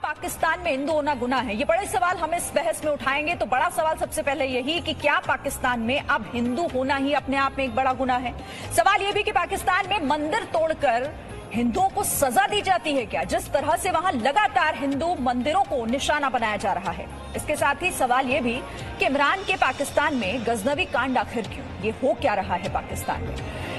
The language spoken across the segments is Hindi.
पाकिस्तान में हिंदू होना गुनाह है? ये बड़े सवाल हम इस बहस में उठाएंगे। तो बड़ा सवाल सबसे पहले यही कि क्या पाकिस्तान में अब हिंदू होना ही अपने आप में एक बड़ा गुनाह है? सवाल यह भी कि पाकिस्तान में मंदिर तोड़कर हिंदुओं को सजा दी जाती है क्या, जिस तरह से वहां लगातार हिंदू मंदिरों को निशाना बनाया जा रहा है? इसके साथ ही सवाल यह भी कि इमरान के पाकिस्तान में गजनवी कांड आखिर क्यों, ये हो क्या रहा है पाकिस्तान में?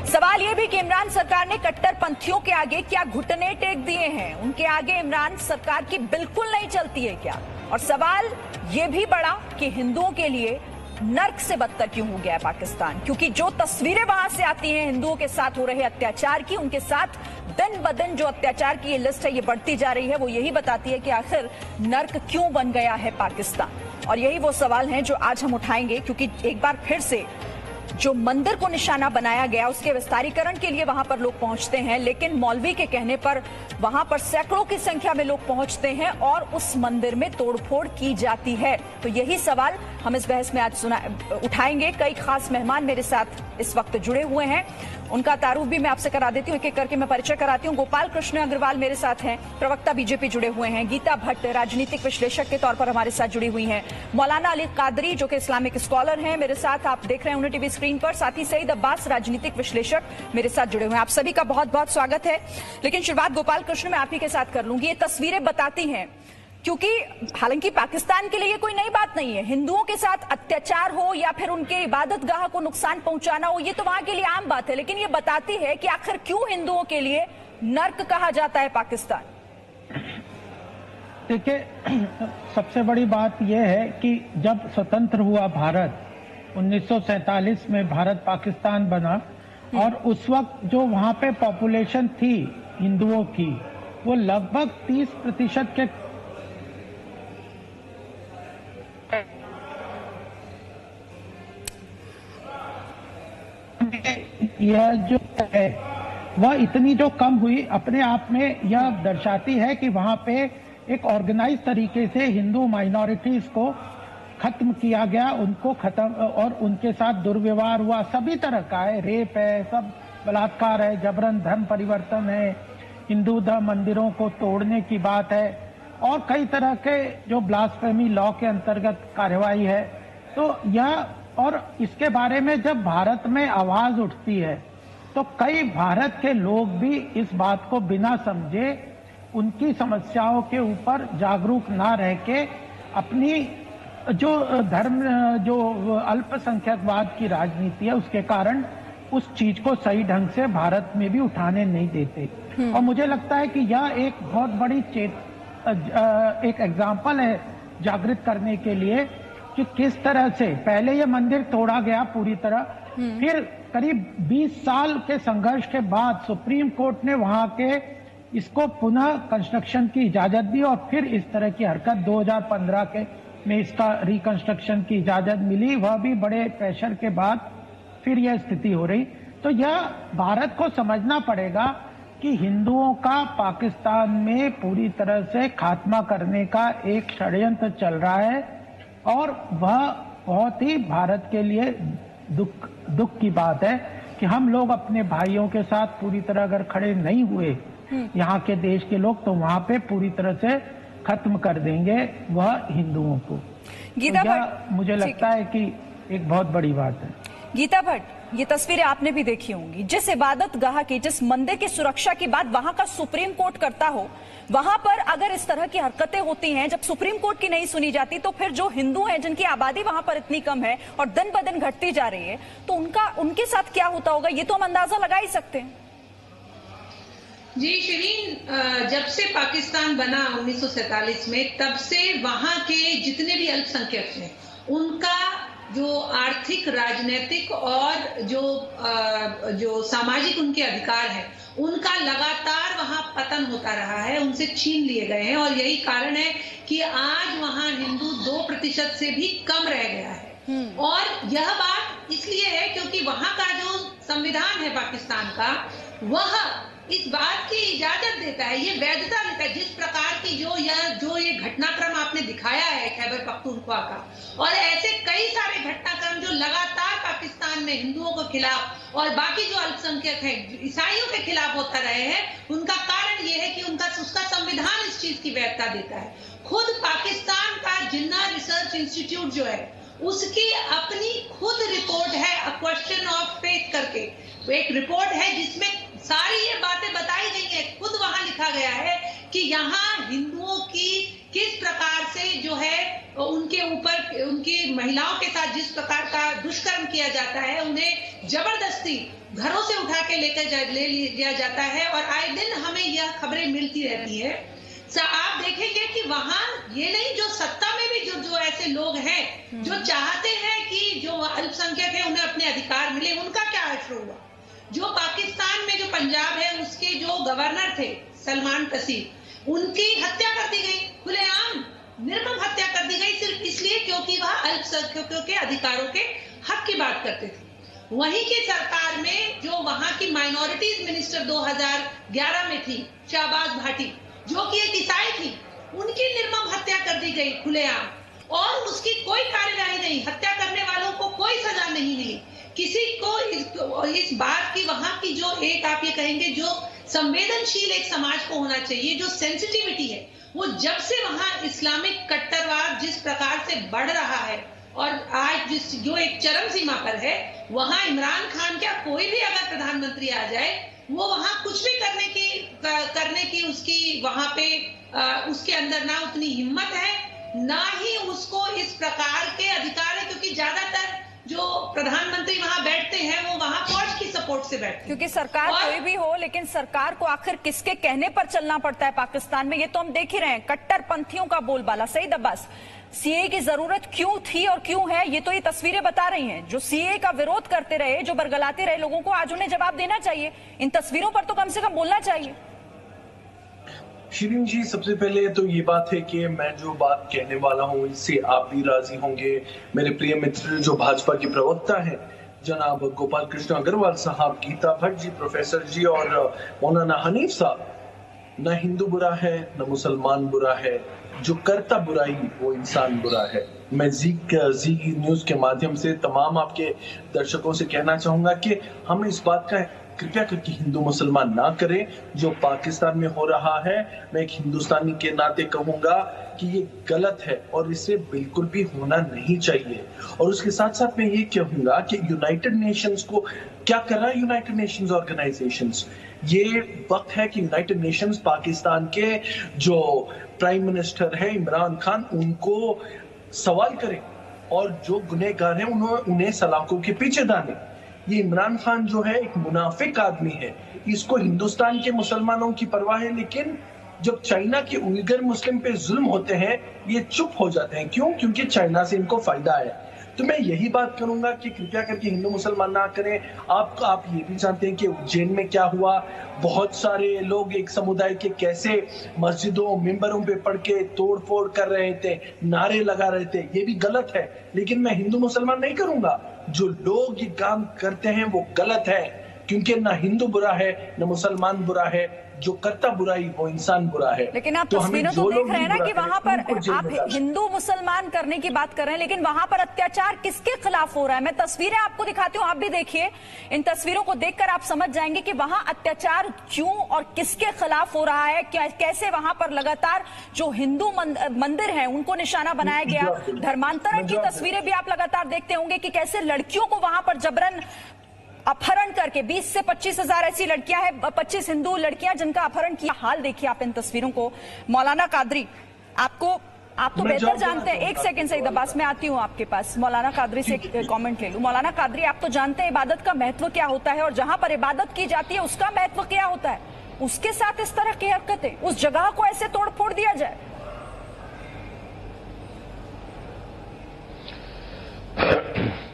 सवाल यह भी कि इमरान सरकार ने कट्टरपंथियों के आगे क्या घुटने टेक दिए हैं, उनके आगे इमरान सरकार की बिल्कुल नहीं चलती है क्या? और सवाल यह भी बड़ा कि हिंदुओं के लिए नर्क से बदतर क्यों हो गया है पाकिस्तान, क्योंकि जो तस्वीरें वहां से आती हैं हिंदुओं के साथ हो रहे अत्याचार की, उनके साथ दिन ब दिन जो अत्याचार की ये लिस्ट है ये बढ़ती जा रही है, वो यही बताती है कि आखिर नर्क क्यों बन गया है पाकिस्तान। और यही वो सवाल हैं जो आज हम उठाएंगे, क्योंकि एक बार फिर से जो मंदिर को निशाना बनाया गया उसके विस्तारीकरण के लिए वहां पर लोग पहुंचते हैं, लेकिन मौलवी के कहने पर वहां पर सैकड़ों की संख्या में लोग पहुंचते हैं और उस मंदिर में तोड़फोड़ की जाती है। तो यही सवाल हम इस बहस में आज उठाएंगे। कई खास मेहमान मेरे साथ इस वक्त जुड़े हुए हैं, उनका तारुफ भी मैं आपसे करा देती हूँ, एक एक करके मैं परिचय कराती हूँ। गोपाल कृष्ण अग्रवाल मेरे साथ हैं, प्रवक्ता बीजेपी जुड़े हुए हैं। गीता भट्ट राजनीतिक विश्लेषक के तौर पर हमारे साथ जुड़ी हुई हैं। मौलाना अली कादरी जो कि इस्लामिक स्कॉलर हैं मेरे साथ, आप देख रहे हैं उन्हें टीवी स्क्रीन पर। साथ ही सईद अब्बास राजनीतिक विश्लेषक मेरे साथ जुड़े हुए हैं। आप सभी का बहुत बहुत स्वागत है। लेकिन शुरुआत गोपाल कृष्ण मैं आप ही के साथ कर लूंगी। ये तस्वीरें बताती हैं, क्योंकि हालांकि पाकिस्तान के लिए कोई नई बात नहीं है, हिंदुओं के साथ अत्याचार हो या फिर उनके इबादतगाह को नुकसान पहुंचाना हो, ये तो वहां के लिए आम बात है, लेकिन ये बताती है कि आखिर क्यों हिंदुओं के लिए नर्क कहा जाता है पाकिस्तान। देखिए, सबसे बड़ी बात यह है कि जब स्वतंत्र हुआ भारत 1947 में भारत पाकिस्तान बना, और उस वक्त जो वहां पे पॉपुलेशन थी हिंदुओं की वो लगभग 30% के यह जो है वह इतनी जो कम हुई अपने आप में यह दर्शाती है कि वहां पे एक ऑर्गेनाइज तरीके से हिंदू माइनॉरिटीज को खत्म किया गया, उनको खत्म, और उनके साथ दुर्व्यवहार हुआ, सभी तरह का है, रेप है, सब बलात्कार है, जबरन धर्म परिवर्तन है, हिंदू धर्म मंदिरों को तोड़ने की बात है, और कई तरह के जो ब्लास्फेमी लॉ के अंतर्गत कार्यवाही है। तो यह, और इसके बारे में जब भारत में आवाज उठती है तो कई भारत के लोग भी इस बात को बिना समझे, उनकी समस्याओं के ऊपर जागरूक ना रह के अपनी जो धर्म, जो अल्पसंख्यकवाद की राजनीति है उसके कारण उस चीज को सही ढंग से भारत में भी उठाने नहीं देते। और मुझे लगता है कि यह एक बहुत बड़ी एक एग्जाम्पल है जागृत करने के लिए कि किस तरह से पहले यह मंदिर तोड़ा गया पूरी तरह, फिर करीब 20 साल के संघर्ष के बाद सुप्रीम कोर्ट ने वहां के इसको पुनः कंस्ट्रक्शन की इजाजत दी, और फिर इस तरह की हरकत 2015 के में इसका रिकंस्ट्रक्शन की इजाजत मिली, वह भी बड़े प्रेशर के बाद फिर यह स्थिति हो रही। तो यह भारत को समझना पड़ेगा कि हिंदुओं का पाकिस्तान में पूरी तरह से खात्मा करने का एक षड्यंत्र चल रहा है, और वह बहुत ही भारत के लिए दुख की बात है कि हम लोग अपने भाइयों के साथ पूरी तरह अगर खड़े नहीं हुए यहाँ के देश के लोग, तो वहां पे पूरी तरह से खत्म कर देंगे वह हिंदुओं को। गीता तो भट्ट, मुझे लगता है कि एक बहुत बड़ी बात है। गीता भट्ट, ये तस्वीरें आपने भी देखी होंगी, जिस इबादत गाह की, जिस मंदिर की सुरक्षा की बात वहां का सुप्रीम कोर्ट करता हो, वहां पर अगर इस तरह की हरकतें होती हैं, जब सुप्रीम कोर्ट की नहीं सुनी जाती, तो फिर जो हिंदू हैं जिनकी आबादी वहां पर इतनी कम है और दिन ब दिन घटती जा रही है, तो उनके साथ क्या होता होगा, ये तो हम अंदाजा लगा ही सकते हैं। जी शिरीन, जब से पाकिस्तान बना 1947 में, तब से वहां के जितने भी अल्पसंख्यक हैं उनका जो आर्थिक, राजनीतिक और जो सामाजिक उनके अधिकार हैं, उनका लगातार वहां पतन होता रहा है, उनसे छीन लिए गए हैं। और यही कारण है कि आज वहां हिंदू 2% से भी कम रह गया है। और यह बात इसलिए है क्योंकि वहां का जो संविधान है पाकिस्तान का, वह इस बात की इजाजत देता है, ये वैधता देता है, जिस प्रकार की जो ये घटनाक्रम आपने दिखाया है खैबर पख्तूनख्वा का, और ऐसे कई सारे घटनाक्रम जो लगातार पाकिस्तान में हिंदुओं के खिलाफ और बाकी जो अल्पसंख्यक हैं ईसाइयों के खिलाफ होता रहे हैं, उनका कारण कारण ये है कि उसका संविधान इस चीज की वैधता देता है। खुद पाकिस्तान का जिन्ना रिसर्च इंस्टीट्यूट जो है उसकी अपनी खुद रिपोर्ट है, अ क्वेश्चन ऑफ फेथ करके एक रिपोर्ट है जिसमें सारी ये बातें बताई गई है। खुद वहां लिखा गया है कि यहाँ हिंदुओं की किस प्रकार से जो है उनके ऊपर, उनकी महिलाओं के साथ जिस प्रकार का दुष्कर्म किया जाता है, उन्हें जबरदस्ती घरों से उठा के ले लिया जाता है और आए दिन हमें यह खबरें मिलती रहती है। आप देखेंगे कि वहां ये नहीं, जो सत्ता में भी जो ऐसे लोग हैं जो चाहते हैं कि जो अल्पसंख्यक है उन्हें अपने अधिकार मिले, उनका क्या असर हुआ। जो पाकिस्तान में जो पंजाब है उसके जो गवर्नर थे सलमान तसीर, उनकी हत्या कर दी गई, खुलेआम निर्मम हत्या कर दी गई, सिर्फ इसलिए क्योंकि वह अल्पसंख्यकों के अधिकारों के हक की बात करते थे। वहीं की सरकार में जो वहां की माइनॉरिटीज मिनिस्टर 2011 में थी, शाहबाज भाटी, जो कि एक ईसाई थी, उनकी निर्मम हत्या कर दी गई खुलेआम और उसकी कोई कार्यवाही नहीं, हत्या करने वालों को कोई सजा नहीं मिली किसी को। इस बात की वहां की जो एक आप ये कहेंगे जो संवेदनशील एक समाज को होना चाहिए, जो सेंसिटिविटी है, वो जब से वहां इस्लामिक कट्टरवाद जिस प्रकार से बढ़ रहा है और आज जो एक चरम सीमा पर है, वहां इमरान खान क्या कोई भी अगर प्रधानमंत्री आ जाए वो वहां कुछ भी करने की उसकी वहां पे उसके अंदर ना उतनी हिम्मत है, ना ही उसको इस प्रकार के अधिकार है, क्योंकि ज्यादातर जो प्रधानमंत्री वहां बैठते हैं वो वहां फौज की सपोर्ट से बैठते हैं। क्योंकि सरकार कोई भी हो, लेकिन सरकार को आखिर किसके कहने पर चलना पड़ता है पाकिस्तान में, ये तो हम देख ही रहे हैं। कट्टरपंथियों का बोलबाला। सईद अब्बास, सीए की जरूरत क्यों थी और क्यों है, ये तो ये तस्वीरें बता रही हैं। जो सीए का विरोध करते रहे, जो बरगलाते रहे लोगों को, आज उन्हें जवाब देना चाहिए। इन तस्वीरों पर तो कम से कम बोलना चाहिए। शिरीन जी, सबसे पहले तो ये बात है कि मैं जो बात कहने वाला हूँ इससे आप भी राजी होंगे। मेरे प्रिय मित्र जो भाजपा के प्रवक्ता हैं जनाब गोपाल कृष्ण अग्रवाल साहब, गीता भट्ट जी, प्रोफेसर जी और मौलाना हनीफ साहब, न हिंदू बुरा है न मुसलमान बुरा है, जो करता बुराई वो इंसान बुरा है। मैं जी न्यूज के माध्यम से तमाम आपके दर्शकों से कहना चाहूंगा कि हम इस बात का कृपया करके हिंदू मुसलमान ना करें जो पाकिस्तान में हो रहा है। मैं एक हिंदुस्तानी के नाते कहूंगा कि ये गलत है और इसे बिल्कुल भी होना नहीं चाहिए। और उसके साथ साथ मैं ये कहूंगा कि यूनाइटेड नेशंस को क्या कर रहा है, यूनाइटेड नेशंस ऑर्गेनाइजेशंस, ये वक्त है कि यूनाइटेड नेशंस पाकिस्तान के जो प्राइम मिनिस्टर है इमरान खान, उनको सवाल करें और जो गुनहगार हैं उन्हें सलाखों के पीछे डालें। ये इमरान खान जो है एक मुनाफिक आदमी है, इसको हिंदुस्तान के मुसलमानों की परवाह है, लेकिन जब चाइना के उइगर मुस्लिम पे जुल्म होते हैं ये चुप हो जाते हैं। क्यों? क्योंकि चाइना से इनको फायदा है। तो मैं यही बात करूंगा कि कृपया करके हिंदू मुसलमान ना करें। आप ये भी जानते हैं कि उज्जैन में क्या हुआ, बहुत सारे लोग एक समुदाय के कैसे मस्जिदों मिंबरों पे पढ़ के तोड़फोड़ कर रहे थे, नारे लगा रहे थे, ये भी गलत है। लेकिन मैं हिंदू मुसलमान नहीं करूंगा, जो लोग ये काम करते हैं वो गलत है, क्योंकि ना हिंदू बुरा है न मुसलमान बुरा है, जो करता बुराई वो इंसान बुरा है। लेकिन आप तस्वीरों तो देख रहे हैं ना कि वहां पर आप हिंदू मुसलमान करने की बात कर रहे हैं, लेकिन वहां पर अत्याचार किसके खिलाफ हो रहा है। मैं तस्वीरें आपको दिखाती हूँ, आप भी देखिए। इन तस्वीरों को देखकर आप समझ जाएंगे कि वहां अत्याचार क्यों और किसके खिलाफ हो रहा है, कैसे वहां पर लगातार जो हिंदू मंदिर है उनको निशाना बनाया गया। धर्मांतरण की तस्वीरें भी आप लगातार देखते होंगे कि कैसे लड़कियों को वहां पर जबरन अपहरण करके 20 से 25 हजार ऐसी लड़कियां हैं, 25 हिंदू लड़कियां जिनका अपहरण किया। हाल देखिए आप इन तस्वीरों को। मौलाना कादरी, आप तो बेहतर जानते हैं। एक सेकंड से अब्बास, मैं आती हूं आपके पास। मौलाना कादरी से कमेंट ले लूं। मौलाना कादरी, आप तो जानते हैं इबादत का महत्व क्या होता है और जहां पर इबादत की जाती है उसका महत्व क्या होता है। उसके साथ इस तरह की हरकतें, उस जगह को ऐसे तोड़ फोड़ दिया जाए।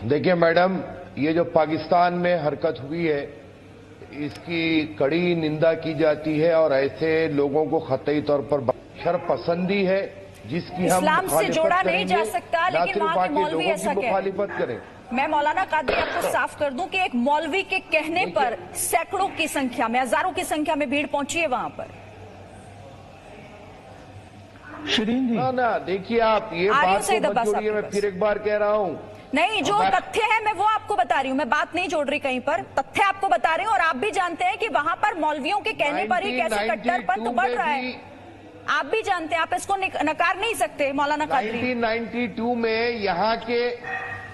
देखिए मैडम, ये जो पाकिस्तान में हरकत हुई है इसकी कड़ी निंदा की जाती है और ऐसे लोगों को कतई तौर पर शरपसंदी है जिसकी हम इस्लाम से जोड़ा नहीं जा सकता, लेकिन वहां के मौलवी ऐसा मुखालिफत करें। मैं मौलाना कादरी आपको साफ कर दूं कि एक मौलवी के कहने पर सैकड़ों की संख्या में, हजारों की संख्या में भीड़ पहुंची है वहां पर। शिरीन जी, ना देखिए, आप ये बात को मत जोड़िए। मैं फिर एक बार कह रहा हूं नहीं, जो तथ्य है मैं वो आपको बता रही हूँ, मैं बात नहीं जोड़ रही कहीं पर, तथ्य आपको बता रही हूँ। और आप भी जानते हैं कि वहां पर मौलवियों के कहने पर ही कैसे कट्टरपंथ बढ़ रहा है, आप भी जानते हैं, आप इसको नकार नहीं सकते। मौलाना कादरी, 1992 में यहाँ के,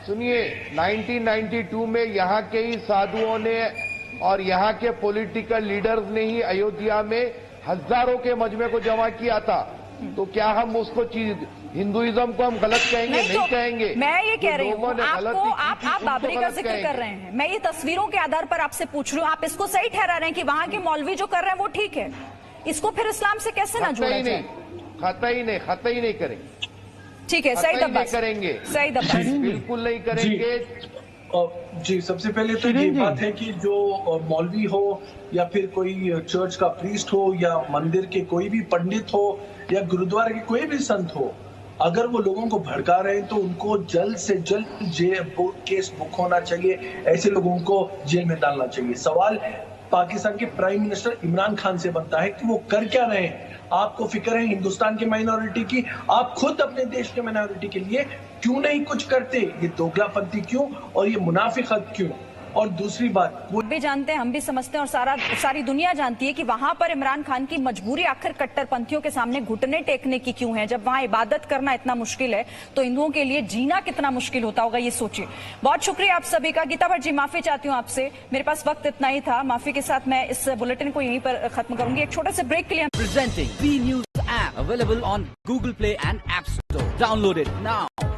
सुनिए, 1992 में यहाँ के ही साधुओं ने और यहाँ के पॉलिटिकल लीडर्स ने ही अयोध्या में हजारों के मजमे को जमा किया था। तो क्या हम उसको चीज हिंदुइज्म को हम गलत कहेंगे? नहीं कहेंगे। मैं ये कह रही हूँ, आपको आप बाबरी का जिक्र कर रहे हैं, मैं ये तस्वीरों के आधार पर आपसे पूछ रही हूँ, आप इसको सही ठहरा रहे हैं कि वहां के मौलवी जो कर रहे हैं वो ठीक है, इसको फिर इस्लाम से कैसे ना जोड़ा जाए? खतई नहीं करेंगे। ठीक है, सही दब्बा करेंगे, सही दब्बा, बिल्कुल नहीं करेंगे। जी, सबसे पहले तो ये बात है कि जो मौलवी हो या फिर कोई चर्च का प्रीस्ट हो या मंदिर के कोई भी पंडित हो या गुरुद्वारे के कोई भी संत हो, अगर वो लोगों को भड़का रहे हैं तो उनको जल्द से जल्द केस बुक होना चाहिए, ऐसे लोगों को जेल में डालना चाहिए। सवाल पाकिस्तान के प्राइम मिनिस्टर इमरान खान से बनता है कि वो कर क्या रहे हैं। आपको फिक्र है हिंदुस्तान की माइनॉरिटी की, आप खुद अपने देश के माइनॉरिटी के लिए क्यों नहीं कुछ करते? ये दोगलापंथी क्यों और ये मुनाफिकत क्यों? और दूसरी बात, वो भी जानते हैं, हम भी समझते हैं और सारी दुनिया जानती है कि वहां पर इमरान खान की मजबूरी आखिर कट्टरपंथियों के सामने घुटने टेकने की क्यों है। जब वहां इबादत करना इतना मुश्किल है तो हिंदुओं के लिए जीना कितना मुश्किल होता होगा, ये सोचिए। बहुत शुक्रिया आप सभी का। गीता भट्ट जी, माफी चाहती हूँ आपसे, मेरे पास वक्त इतना ही था। माफी के साथ मैं इस बुलेटिन को यहीं पर खत्म करूंगी। एक छोटे से ब्रेक के लिए। Presenting B News app available on Google Play and App Store. Download it now.